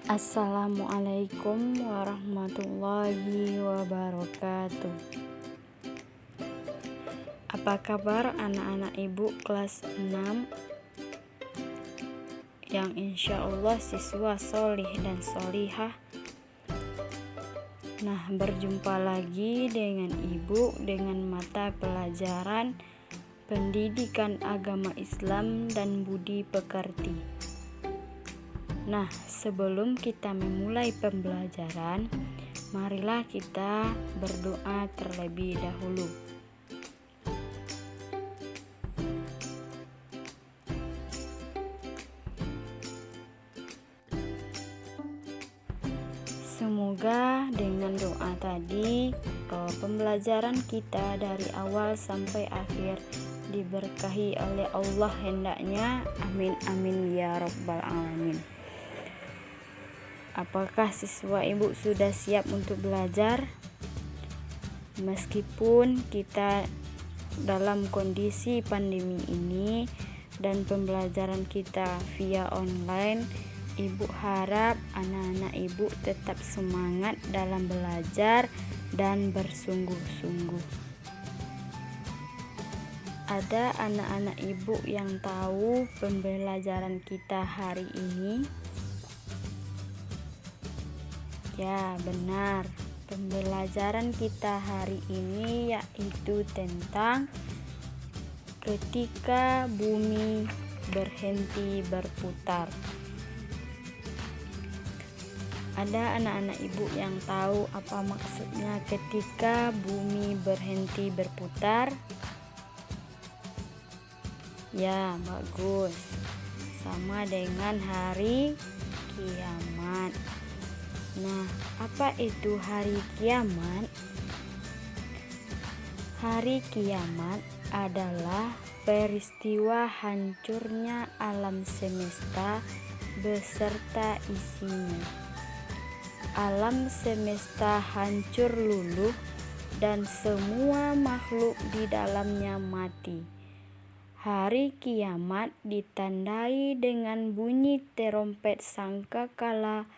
Assalamualaikum warahmatullahi wabarakatuh. Apa kabar anak-anak ibu kelas 6 yang insya Allah siswa solih dan solihah? Nah, berjumpa lagi dengan ibu dengan mata pelajaran pendidikan agama Islam dan budi pekerti. Nah, sebelum kita memulai pembelajaran, marilah kita berdoa terlebih dahulu. Semoga dengan doa tadi pembelajaran kita dari awal sampai akhir diberkahi oleh Allah hendaknya. Amin amin ya rabbal alamin. Apakah siswa ibu sudah siap untuk belajar? Meskipun kita dalam kondisi pandemi ini dan pembelajaran kita via online, ibu harap anak-anak ibu tetap semangat dalam belajar dan bersungguh-sungguh. Ada anak-anak ibu yang tahu pembelajaran kita hari ini? Ya, benar. Pembelajaran kita hari ini yaitu tentang ketika bumi berhenti berputar. Ada anak-anak ibu yang tahu apa maksudnya ketika bumi berhenti berputar? Ya, bagus. Sama dengan hari kiamat. Nah, apa itu hari kiamat? Hari kiamat adalah peristiwa hancurnya alam semesta beserta isinya. Alam semesta hancur luluh dan semua makhluk di dalamnya mati. Hari kiamat ditandai dengan bunyi terompet sangkakala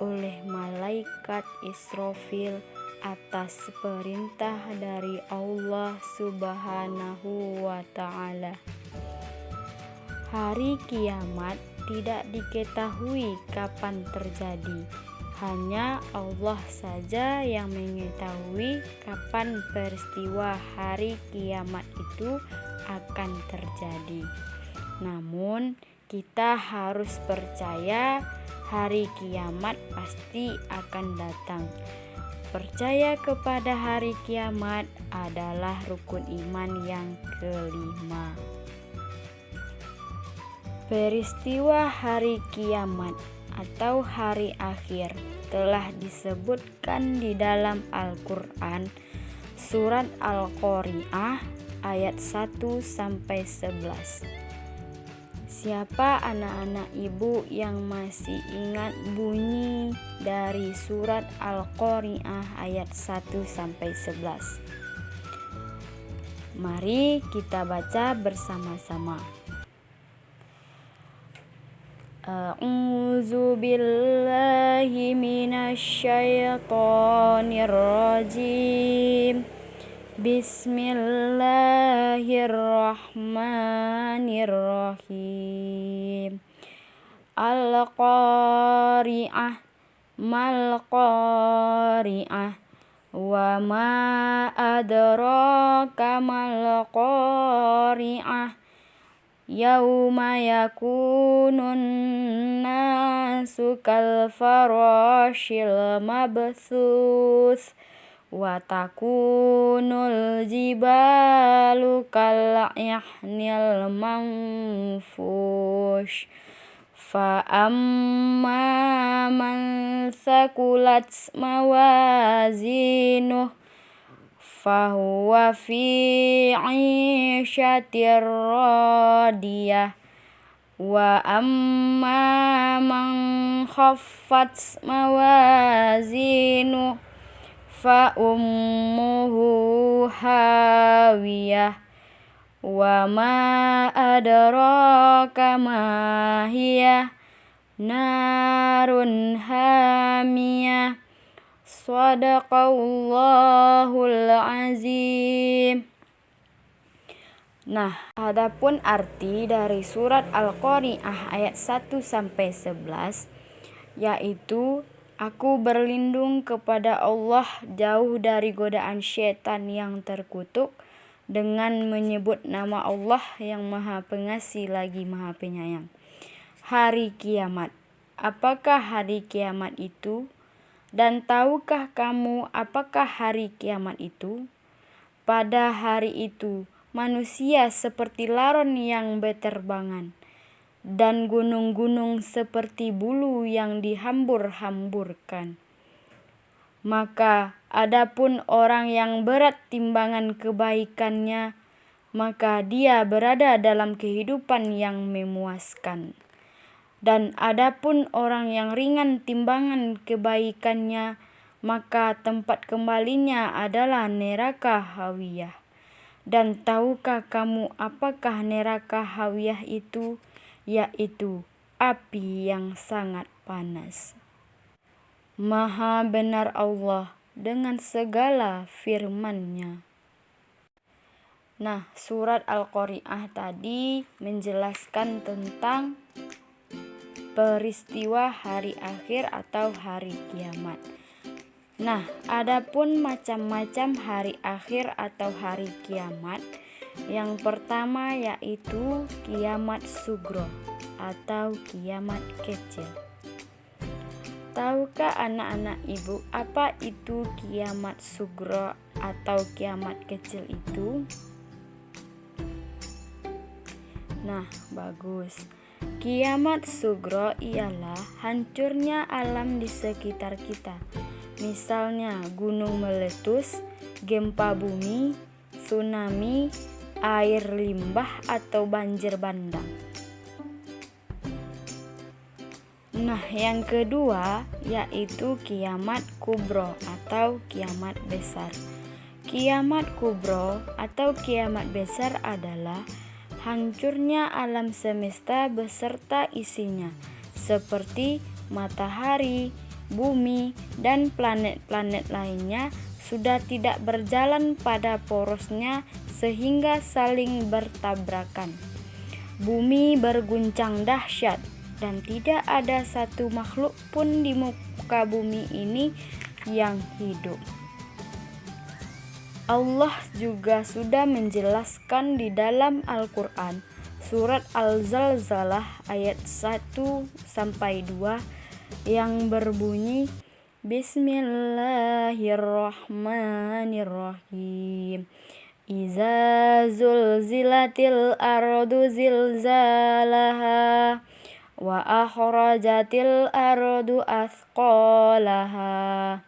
oleh malaikat Israfil atas perintah dari Allah Subhanahu wa ta'ala. Hari kiamat tidak diketahui kapan terjadi. Hanya Allah saja yang mengetahui kapan peristiwa hari kiamat itu akan terjadi. Namun, kita harus percaya hari kiamat pasti akan datang. Percaya kepada hari kiamat adalah rukun iman yang kelima. Peristiwa hari kiamat atau hari akhir telah disebutkan di dalam Al-Quran surat Al-Qari'ah ayat 1-11. Siapa anak-anak ibu yang masih ingat bunyi dari surat Al-Qari'ah ayat 1-11? Mari kita baca bersama-sama. A'udzu billahi minasyaitonir rajim. Bismillahirrahmanirrahim. Al-Qari'ah mal-Qari'ah wa ma adraka mal-Qari'ah yauma yakunun nasu kal farashil mabthus wa takunul jibalu kal ihnil manfush fa amma man thaqulat mawazinuh fahuwa fi 'ishatir radiyah wa amma man khaffat mawazinuh fa ummuhu hawiyah wa ma adraka ma hiya narun hamiyah. Shadaqallahul azim. Nah, adapun arti dari surat Al-Qari'ah ayat 1 sampai 11 yaitu aku berlindung kepada Allah jauh dari godaan syaitan yang terkutuk dengan menyebut nama Allah yang Maha Pengasih lagi Maha Penyayang. Hari kiamat. Apakah hari kiamat itu? Dan tahukah kamu apakah hari kiamat itu? Pada hari itu manusia seperti laron yang beterbangan, dan gunung-gunung seperti bulu yang dihambur-hamburkan. Maka adapun orang yang berat timbangan kebaikannya, maka dia berada dalam kehidupan yang memuaskan. Dan adapun orang yang ringan timbangan kebaikannya, maka tempat kembalinya adalah neraka hawiyah. Dan tahukah kamu apakah neraka hawiyah itu? Yaitu api yang sangat panas. Maha benar Allah dengan segala firman-Nya. Nah, surat Al-Qari'ah tadi menjelaskan tentang peristiwa hari akhir atau hari kiamat. Nah, adapun macam-macam hari akhir atau hari kiamat. Yang pertama yaitu kiamat sugro atau kiamat kecil. Tahukah anak-anak ibu apa itu kiamat sugro atau kiamat kecil itu? Nah, bagus. Kiamat sugro ialah hancurnya alam di sekitar kita. Misalnya gunung meletus, gempa bumi, tsunami, air limbah atau banjir bandang. Nah, yang kedua yaitu kiamat kubro atau kiamat besar. Kiamat kubro atau kiamat besar adalah hancurnya alam semesta beserta isinya, seperti matahari, bumi, dan planet-planet lainnya sudah tidak berjalan pada porosnya sehingga saling bertabrakan. Bumi berguncang dahsyat dan tidak ada satu makhluk pun di muka bumi ini yang hidup. Allah juga sudah menjelaskan di dalam Al-Quran surat Al-Zalzalah ayat 1-2 yang berbunyi Bismillahirrahmanirrahim. Iza zulzilatil ardu zilzalaha wa akhrajatil ardu athqalaha.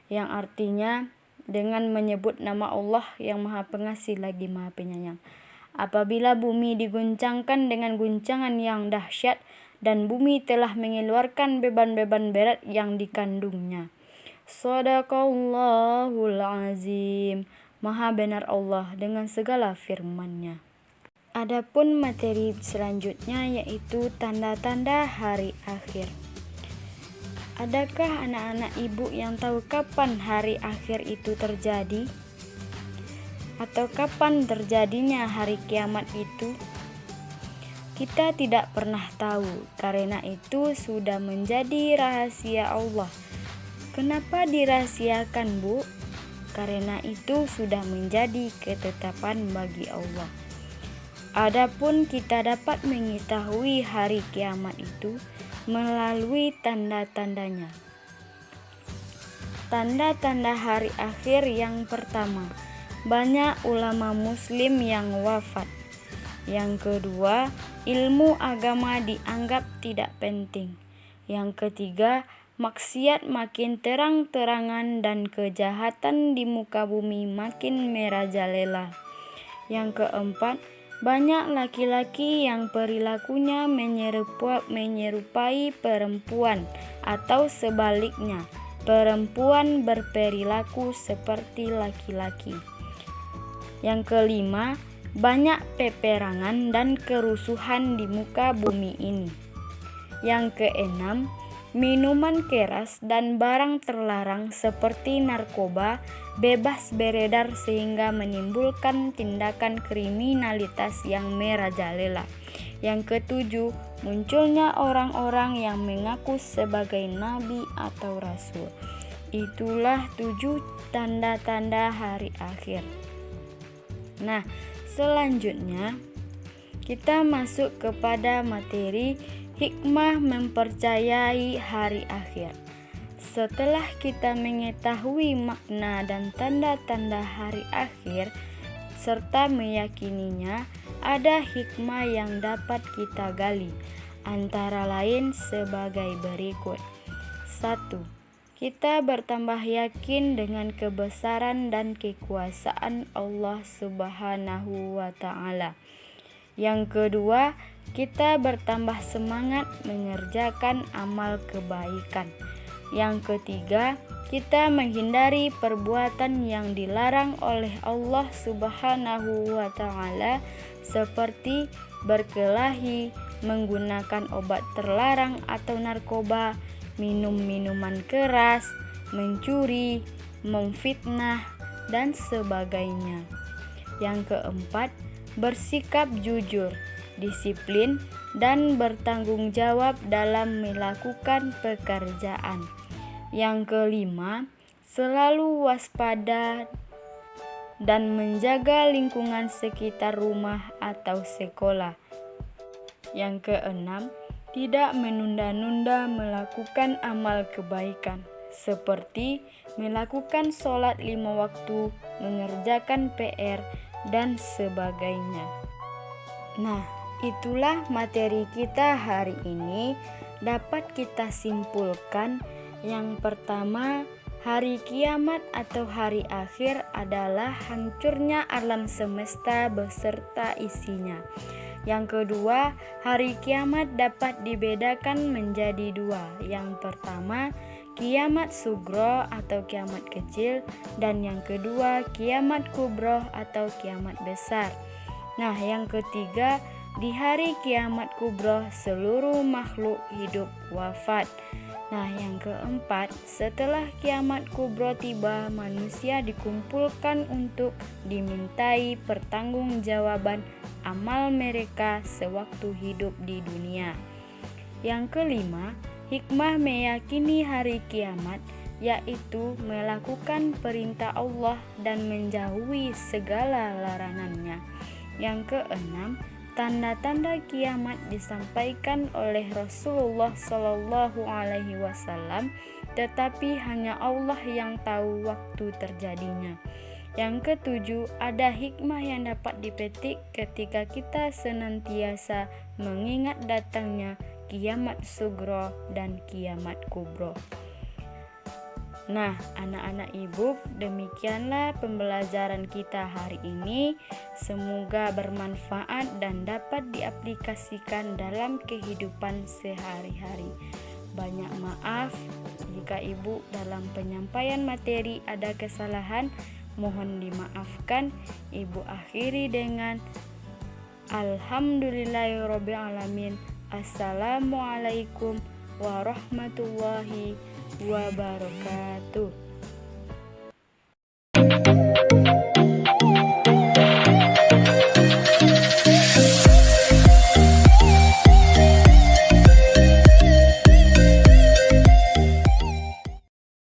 Yang artinya dengan menyebut nama Allah yang Maha Pengasih lagi Maha Penyayang. Apabila bumi diguncangkan dengan guncangan yang dahsyat dan bumi telah mengeluarkan beban-beban berat yang dikandungnya. Shadaqallahul azim. Maha benar Allah dengan segala firman-Nya. Adapun materi selanjutnya yaitu tanda-tanda hari akhir. Adakah anak-anak ibu yang tahu kapan hari akhir itu terjadi? Atau kapan terjadinya hari kiamat itu? Kita tidak pernah tahu, karena itu sudah menjadi rahasia Allah. Kenapa dirahasiakan, Bu? Karena itu sudah menjadi ketetapan bagi Allah. Adapun kita dapat mengetahui hari kiamat itu melalui tanda-tandanya. Tanda-tanda hari akhir yang pertama, banyak ulama muslim yang wafat. Yang kedua, ilmu agama dianggap tidak penting. Yang ketiga, maksiat makin terang-terangan dan kejahatan di muka bumi makin merajalela. Yang keempat, banyak laki-laki yang perilakunya menyerupai perempuan atau sebaliknya, perempuan berperilaku seperti laki-laki. Yang kelima, banyak peperangan dan kerusuhan di muka bumi ini. Yang keenam, minuman keras dan barang terlarang seperti narkoba bebas beredar sehingga menimbulkan tindakan kriminalitas yang merajalela. Yang ketujuh, munculnya orang-orang yang mengaku sebagai nabi atau rasul. Itulah 7 tanda-tanda hari akhir. Nah, selanjutnya kita masuk kepada materi hikmah mempercayai hari akhir. Setelah kita mengetahui makna dan tanda-tanda hari akhir serta meyakininya, ada hikmah yang dapat kita gali, antara lain sebagai berikut. 1. Kita bertambah yakin dengan kebesaran dan kekuasaan Allah Subhanahu wa Ta'ala. Yang kedua, kita bertambah semangat mengerjakan amal kebaikan. Yang ketiga, kita menghindari perbuatan yang dilarang oleh Allah Subhanahu wa Ta'ala seperti berkelahi, menggunakan obat terlarang atau narkoba, minum minuman keras, mencuri, memfitnah, dan sebagainya. Yang keempat, bersikap jujur, disiplin, dan bertanggung jawab dalam melakukan pekerjaan. Yang kelima, selalu waspada dan menjaga lingkungan sekitar rumah atau sekolah. Yang keenam, tidak menunda-nunda melakukan amal kebaikan seperti melakukan sholat 5 waktu, mengerjakan PR, dan sebagainya. Nah, itulah materi kita hari ini. Dapat kita simpulkan, yang pertama, hari kiamat atau hari akhir adalah hancurnya alam semesta beserta isinya. Yang kedua, hari kiamat dapat dibedakan menjadi 2. Yang pertama, kiamat sugro atau kiamat kecil, dan yang kedua, kiamat kubro atau kiamat besar. Nah, yang ketiga, di hari kiamat kubro seluruh makhluk hidup wafat. Nah, yang keempat, setelah kiamat kubro tiba, manusia dikumpulkan untuk dimintai pertanggungjawaban amal mereka sewaktu hidup di dunia. Yang kelima, hikmah meyakini hari kiamat, yaitu melakukan perintah Allah dan menjauhi segala larangannya. Yang keenam, tanda-tanda kiamat disampaikan oleh Rasulullah SAW, tetapi hanya Allah yang tahu waktu terjadinya. Yang ketujuh, ada hikmah yang dapat dipetik ketika kita senantiasa mengingat datangnya kiamat sugro dan kiamat kubro. Nah, anak-anak ibu, demikianlah pembelajaran kita hari ini. Semoga bermanfaat dan dapat diaplikasikan dalam kehidupan sehari-hari. Banyak maaf jika ibu dalam penyampaian materi ada kesalahan, mohon dimaafkan. Ibu akhiri dengan Alhamdulillahirrabbilalamin. Assalamualaikum warahmatullahi wabarakatuh.